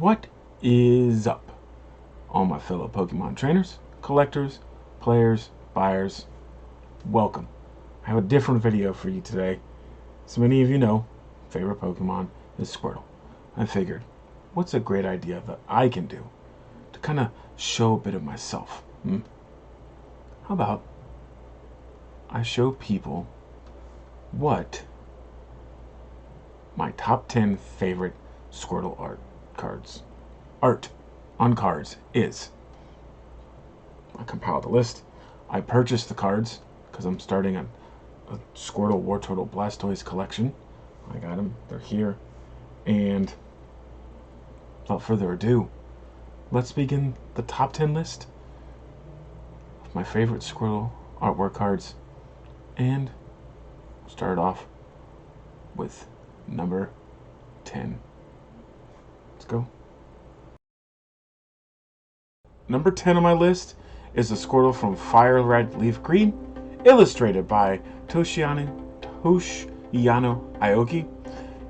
What is up, all my fellow Pokemon trainers, collectors, players, buyers? Welcome. I have a different video for you today. So many of you know, favorite Pokemon is Squirtle. I figured, what's a great idea that I can do to kind of show a bit of myself? How about I show people what my top 10 favorite Squirtle art on cards is. I compiled a list. I purchased the cards because I'm starting a Squirtle Wartortle Blastoise collection. I got them. They're here. And without further ado, let's begin the top 10 list of my favorite Squirtle artwork cards. And start off with number 10. Let's go. Number 10 on my list is the Squirtle from Fire Red Leaf Green, illustrated by Toshiano Aoki.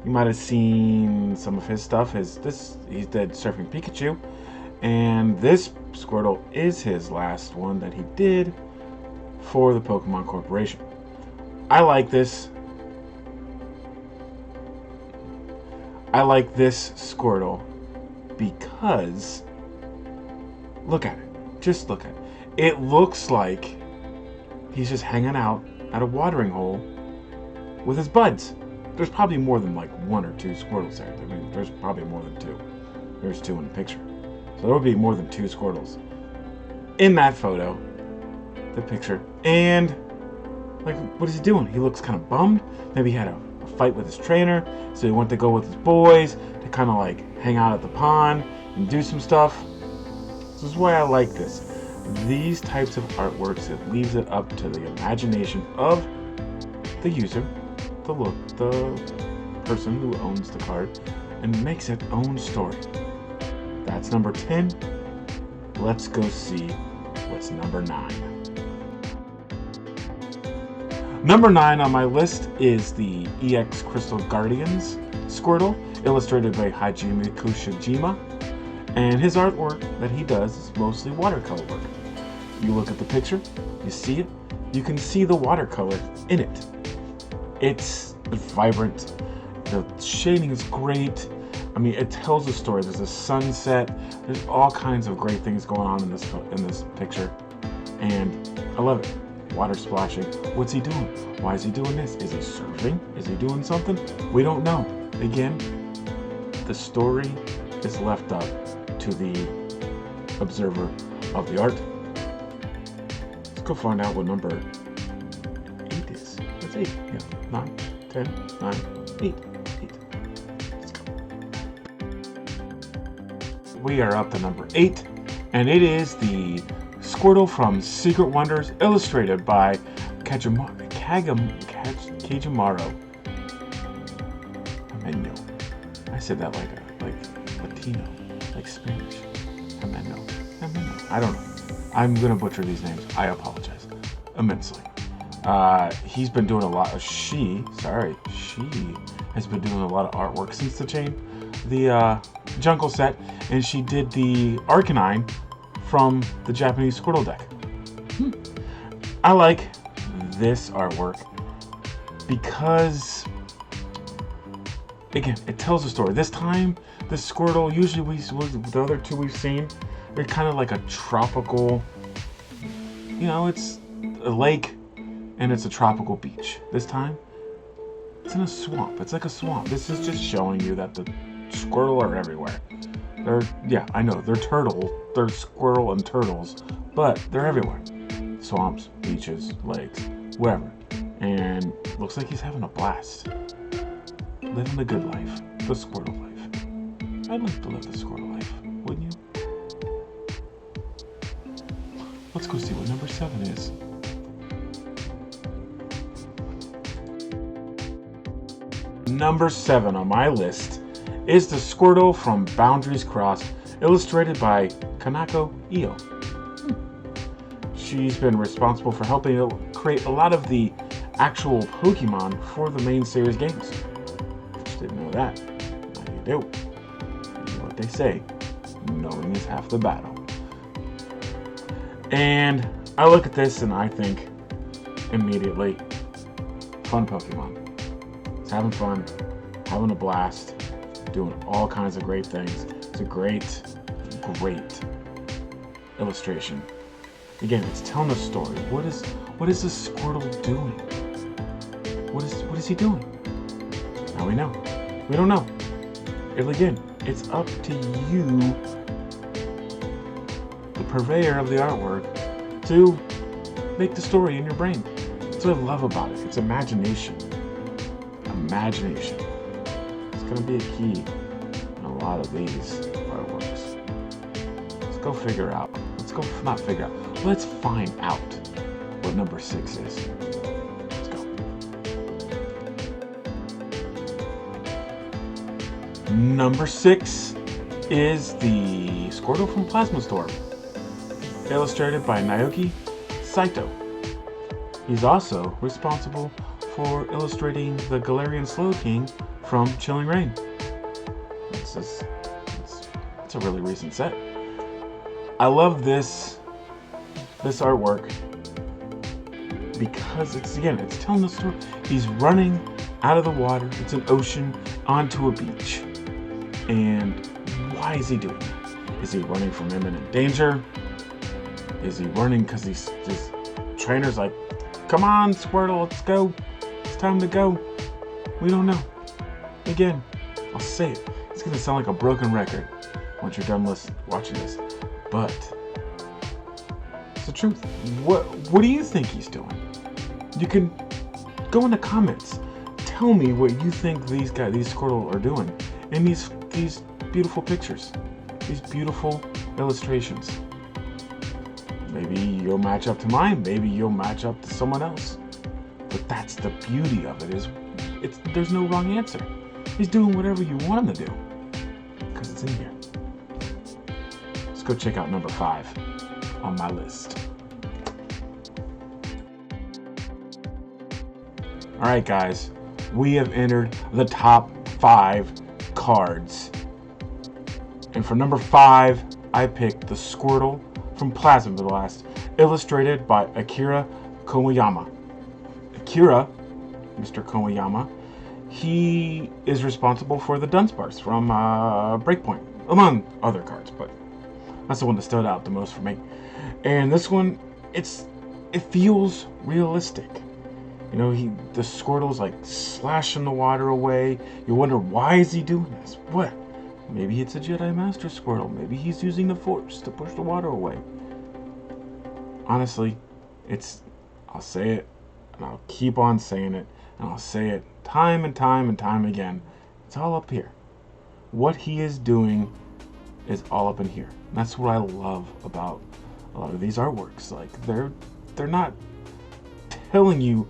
You might have seen some of his stuff. He did Surfing Pikachu, and this Squirtle is his last one that he did for the Pokemon Corporation. I like this Squirtle because look at it. Just look at it. It looks like he's just hanging out at a watering hole with his buds. There's probably more than like one or two Squirtles there. I mean, there's probably more than two. There's two in the picture. So there would be more than two Squirtles in that photo, the picture. And like, what is he doing? He looks kind of bummed. Maybe he had a fight with his trainer, so he went to go with his boys to kind of like hang out at the pond and do some stuff. This is why I like this. These types of artworks, it leaves it up to the imagination of the user, the person who owns the card, and makes its own story. That's number 10. Let's go see what's number 9. Number 9 on my list is the EX Crystal Guardians Squirtle, illustrated by Hajime Kushijima. And his artwork that he does is mostly watercolor work. You look at the picture, you see it, you can see the watercolor in it. It's vibrant, the shading is great. I mean, it tells a story. There's a sunset, there's all kinds of great things going on in this picture. And I love it. Water splashing. What's he doing? Why is he doing this? Is he surfing? Is he doing something? We don't know. Again, the story is left up to the observer of the art. Let's go find out what number 8 is. That's 8. Yeah. 9, 10, 9, 8. 8. Let's go. We are up to number 8, and it is the Squirtle from Secret Wonders, illustrated by Kajimaro Ameno. I said that like Latino, like Spanish. Ameno. I don't know. I'm gonna butcher these names. I apologize immensely. He's been doing a lot of she has been doing a lot of artwork since the Jungle set, and she did the Arcanine from the Japanese Squirtle deck. I like this artwork because, again, it tells a story. This time, this Squirtle, usually the other two we've seen, they're kind of like a tropical, it's a lake and it's a tropical beach. This time, it's in a swamp. It's like a swamp. This is just showing you that the Squirtle are everywhere. I know, they're Squirtle and turtles, but they're everywhere. Swamps, beaches, lakes, wherever. And looks like he's having a blast. Living the good life. The Squirtle life. I'd like to live the Squirtle life, wouldn't you? Let's go see what number 7 is. Number 7 on my list is the Squirtle from Boundaries Cross, illustrated by Kanako Io. She's been responsible for helping create a lot of the actual Pokemon for the main series games. Just didn't know that. Now you do. You know what they say, knowing is half the battle. And I look at this and I think immediately, fun Pokemon. It's having fun, having a blast, doing all kinds of great things. It's a great illustration. Again, it's telling a story. What is this Squirtle doing? What is he doing? Now we know. We don't know. And again, it's up to you, the purveyor of the artwork, to make the story in your brain. That's what I love about it. It's imagination. Imagination. It's going to be a key in a lot of these artworks. Let's go figure out. Let's find out what number 6 is. Let's go. Number 6 is the Squirtle from Plasma Storm, illustrated by Naoki Saito. He's also responsible for illustrating the Galarian Slowking from Chilling Reign. It's a really recent set. I love this artwork because it's telling the story. He's running out of the water. It's an ocean onto a beach. And why is he doing that? Is he running from imminent danger? Is he running because his trainer's like, come on, Squirtle, let's go. It's time to go. We don't know. Again, I'll say it. It's going to sound like a broken record once you're done watching this. But it's the truth. What do you think he's doing? You can go in the comments. Tell me what you think these Squirtle are doing. And these beautiful pictures. These beautiful illustrations. Maybe you'll match up to mine. Maybe you'll match up to someone else. But that's the beauty of it. There's no wrong answer. He's doing whatever you want him to do. Because it's in here. Let's go check out number 5 on my list. Alright guys, we have entered the top 5 cards. And for number 5, I picked the Squirtle from Plasma Blast, illustrated by Akira Komayama. Akira, Mr. Komayama, he is responsible for the Dunsparce from Breakpoint, among other cards, but that's the one that stood out the most for me. And this one, it feels realistic. You know, the Squirtle's like slashing the water away. You wonder, why is he doing this? What? Maybe it's a Jedi Master Squirtle. Maybe he's using the Force to push the water away. Honestly, I'll say it, and I'll keep on saying it, and I'll say it time and time and time again. It's all up here. What he is doing is all up in here. And that's what I love about a lot of these artworks. Like, they're not telling you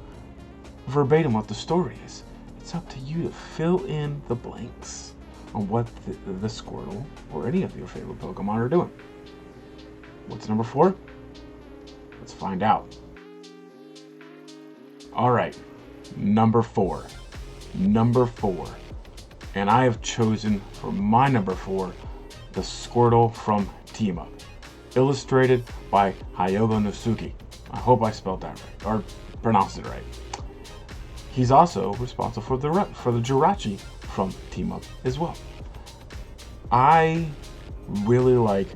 verbatim what the story is. It's up to you to fill in the blanks on what the Squirtle or any of your favorite Pokemon are doing. What's number 4? Let's find out. Alright, number 4. Number 4. And I have chosen for my number 4 the Squirtle from Teema, illustrated by Hyogo Nosuke. I hope I spelled that right, or pronounced it right. He's also responsible for the Jirachi from Teema as well. I really like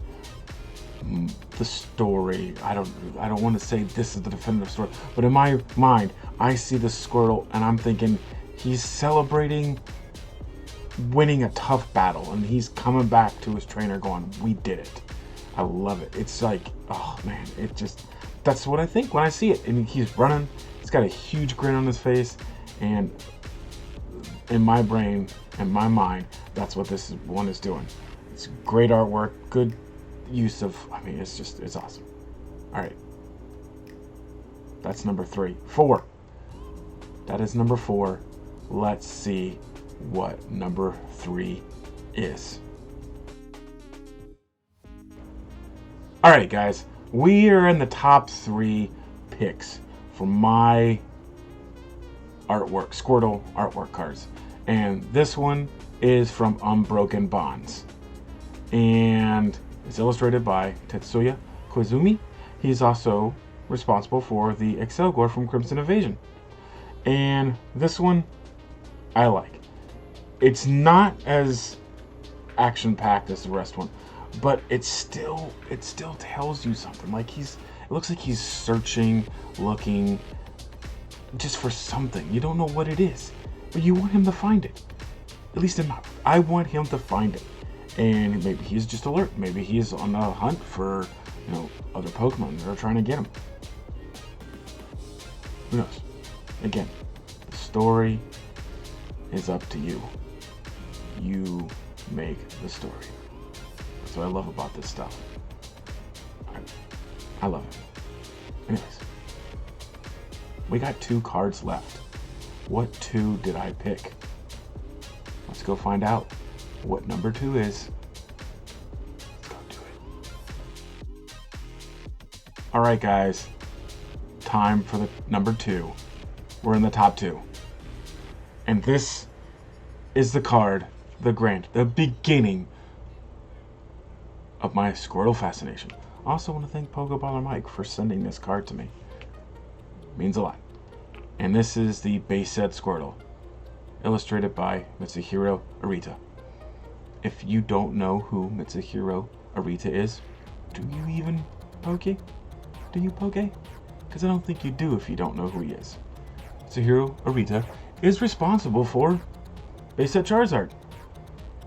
the story. I don't want to say this is the definitive story, but in my mind, I see the Squirtle and I'm thinking he's celebrating winning a tough battle, and he's coming back to his trainer going, we did it. I love it. It's like, oh man, that's what I think when I see it. And he's running, he's got a huge grin on his face, and in my brain and my mind, that's what this one is doing. It's great artwork, good use of, it's awesome. All right, that's number 3. 4. That is number 4. Let's see what number 3 is. All right, guys, we are in the top 3 picks for my artwork, Squirtle artwork cards, and this one is from Unbroken Bonds. and it's illustrated by Tetsuya Koizumi. He's also responsible for the Excelgor from Crimson Invasion. And this one, I like. It's not as action-packed as the rest one, but it still tells you something. Like it looks like he's searching, looking, just for something. You don't know what it is, but you want him to find it. At least I want him to find it. And maybe he's just alert. Maybe he's on the hunt for, other Pokemon that are trying to get him. Who knows? Again, the story is up to you. You make the story. That's what I love about this stuff. I love it. Anyways, we got 2 cards left. What 2 did I pick? Let's go find out what number 2 is. Let's go do it. Alright guys, time for the number 2. We're in the top 2. And this is the card, the beginning of my Squirtle fascination. I also want to thank Pokeballer Mike for sending this card to me. It means a lot. And this is the base set Squirtle, illustrated by Mitsuhiro Arita. If you don't know who Mitsuhiro Arita is, do you even poke? Do you poke? Because I don't think you do if you don't know who he is. Mitsuhiro Arita is responsible for base set Charizard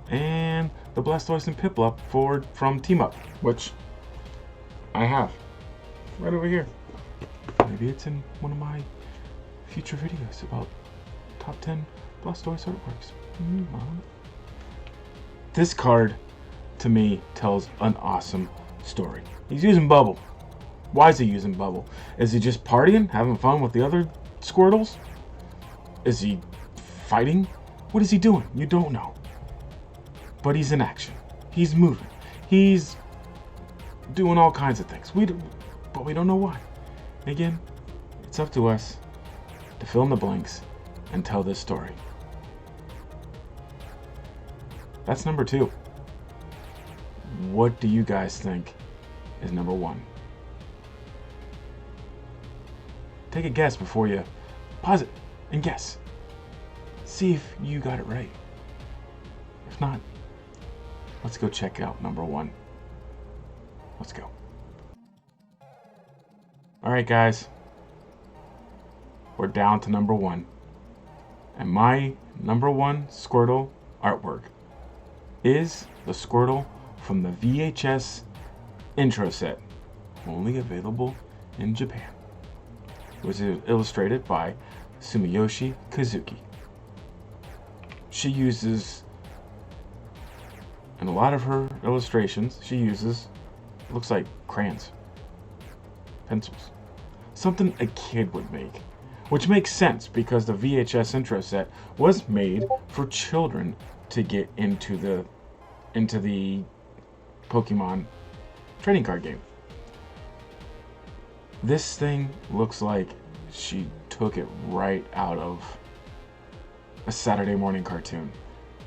and the Blastoise and Piplup from Teema, which I have right over here. Maybe it's in one of my future videos about top 10 Blastoise artworks. This card, to me, tells an awesome story. He's using Bubble. Why is he using Bubble? Is he just partying, having fun with the other Squirtles? Is he fighting? What is he doing? You don't know. But he's in action. He's moving. He's doing all kinds of things. But we don't know why. Again, it's up to us to fill in the blanks and tell this story. That's number 2. What do you guys think is number 1? Take a guess before you pause it and guess. See if you got it right. If not, let's go check out number 1. Let's go. Alright guys, we're down to number 1. And my number 1 Squirtle artwork is the Squirtle from the VHS intro set, only available in Japan. It was illustrated by Sumiyoshi Kazuki. She uses, in a lot of her illustrations, looks like crayons, pencils, something a kid would make, which makes sense because the VHS intro set was made for children to get into the Pokemon trading card game. This thing looks like she took it right out of a Saturday morning cartoon.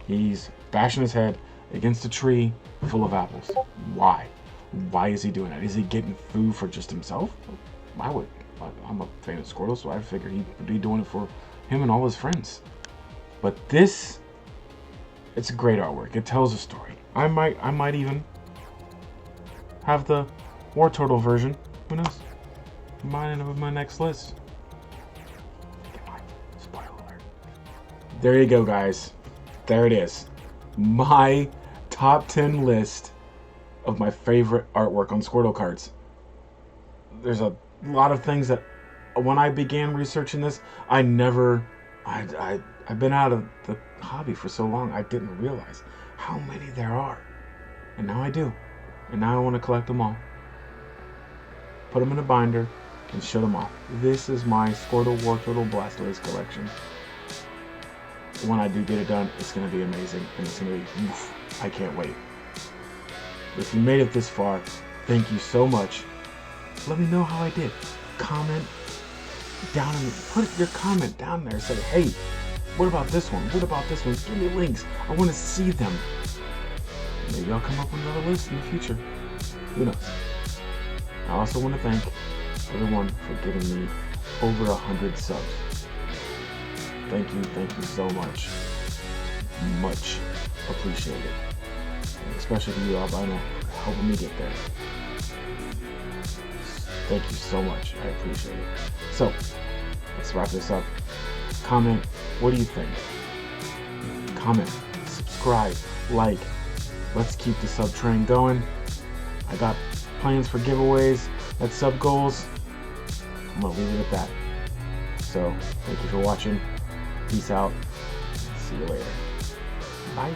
He's bashing his head against a tree full of apples. Why? Why is he doing that? Is he getting food for just himself? I'm a fan of Squirtle, so I figured he'd be doing it for him and all his friends. But it's a great artwork. It tells a story. I might even have the Wartortle version. Who knows? Mine of my next list. Spoiler alert. There you go, guys. There it is. My top 10 list of my favorite artwork on Squirtle cards. There's a lot of things that when I began researching this, I've been out of the hobby for so long, I didn't realize how many there are. And now I do. And now I want to collect them all. Put them in a binder and show them off. This is my Squirtle, Wartortle, Blastoise collection. When I do get it done, it's going to be amazing. And it's going to be, I can't wait. If you made it this far, thank you so much. Let me know how I did. Comment down and put your comment down there. Say, hey, what about this one? What about this one? Give me links. I want to see them. Maybe I'll come up with another list in the future. Who knows? I also want to thank everyone for giving me over 100 subs. Thank you so much. Much appreciated. Especially to you, Albino, helping me get there. Thank you so much. I appreciate it. So, let's wrap this up. Comment, what do you think? Comment, subscribe, like. Let's keep the sub train going. I got plans for giveaways, that's sub goals. I'm gonna leave it at that. So, thank you for watching. Peace out. See you later. Bye.